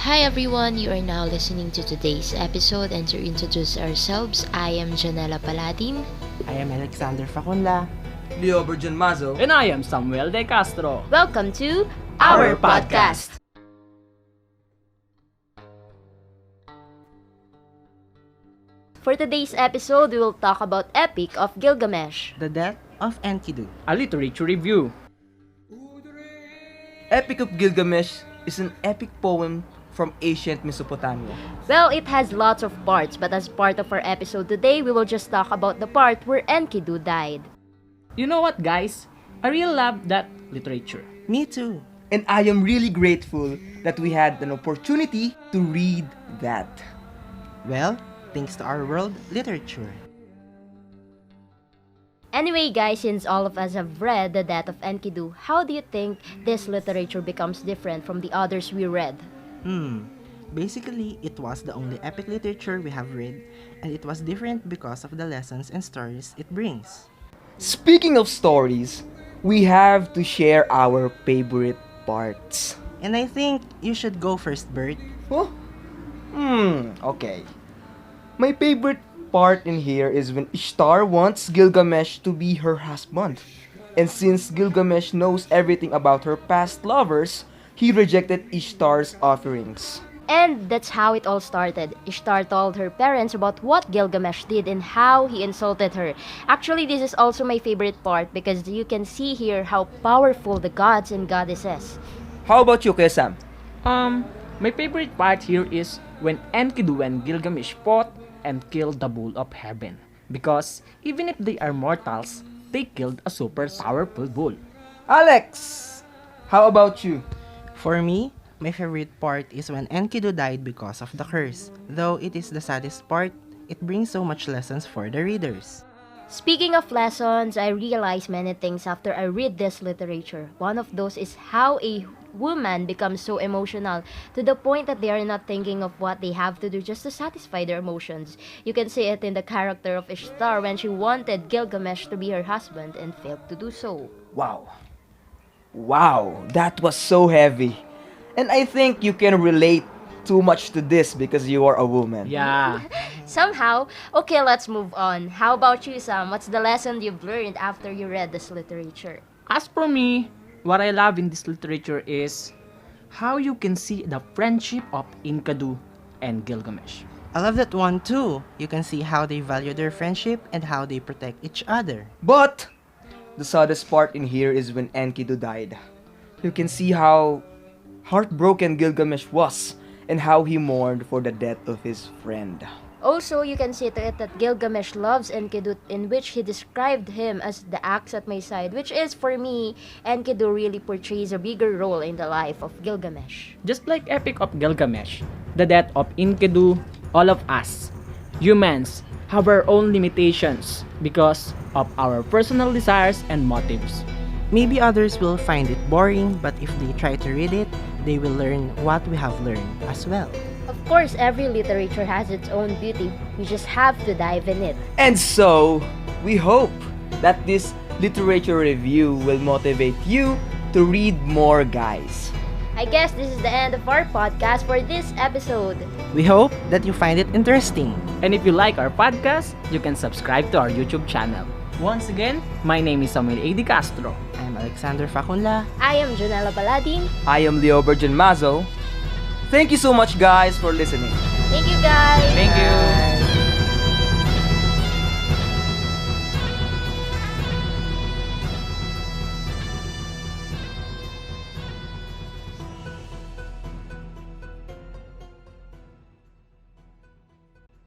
Hi everyone, you are now listening to today's episode, and to introduce ourselves, I am Jannela Paladin. I am Alexander Facunla. Leobert Mazo. And I am Samuel de Castro. Welcome to Our podcast. For today's episode, we will talk about Epic of Gilgamesh. The Death of Enkidu. A literature review. Epic of Gilgamesh is an epic poem from ancient Mesopotamia. Well, it has lots of parts, but as part of our episode today, we will just talk about the part where Enkidu died. You know what, guys? I really love that literature. Me too. And I am really grateful that we had an opportunity to read that. Well, thanks to our world literature. Anyway guys, since all of us have read The Death of Enkidu, how do you think this literature becomes different from the others we read? Basically, it was the only epic literature we have read, and it was different because of the lessons and stories it brings. Speaking of stories, we have to share our favorite parts. And I think you should go first, Bert. Oh? Okay. My favorite part in here is when Ishtar wants Gilgamesh to be her husband. And since Gilgamesh knows everything about her past lovers, he rejected Ishtar's offerings. And that's how it all started. Ishtar told her parents about what Gilgamesh did and how he insulted her. Actually, this is also my favorite part because you can see here how powerful the gods and goddesses. How about you, Kuya Sam? My favorite part here is when Enkidu and Gilgamesh fought and killed the bull of heaven. Because even if they are mortals, they killed a super powerful bull. Alex! How about you? For me, my favorite part is when Enkidu died because of the curse. Though it is the saddest part, it brings so much lessons for the readers. Speaking of lessons, I realized many things after I read this literature. One of those is how a woman becomes so emotional to the point that they are not thinking of what they have to do just to satisfy their emotions. You can see it in the character of Ishtar when she wanted Gilgamesh to be her husband and failed to do so. Wow. Wow, that was so heavy. And I think you can relate too much to this because you are a woman. Yeah. Somehow, okay, let's move on. How about you, Sam? What's the lesson you've learned after you read this literature? As for me, what I love in this literature is how you can see the friendship of Enkidu and Gilgamesh. I love that one too. You can see how they value their friendship and how they protect each other. But the saddest part in here is when Enkidu died. You can see how heartbroken Gilgamesh was and how he mourned for the death of his friend. Also, you can see to it that Gilgamesh loves Enkidu, in which he described him as the axe at my side, which is, for me, Enkidu really portrays a bigger role in the life of Gilgamesh. Just like Epic of Gilgamesh, the death of Enkidu, all of us, humans, have our own limitations because of our personal desires and motives. Maybe others will find it boring, but if they try to read it, they will learn what we have learned as well. Of course, every literature has its own beauty. We just have to dive in it. And so, we hope that this literature review will motivate you to read more, guys. I guess this is the end of our podcast for this episode. We hope that you find it interesting. And if you like our podcast, you can subscribe to our YouTube channel. Once again, my name is Samuel A. De Castro. I'm Alexander Facunla. I am Jannela Paladin. I am Leobert Mazo. Thank you so much, guys, for listening. Thank you guys. Thank you.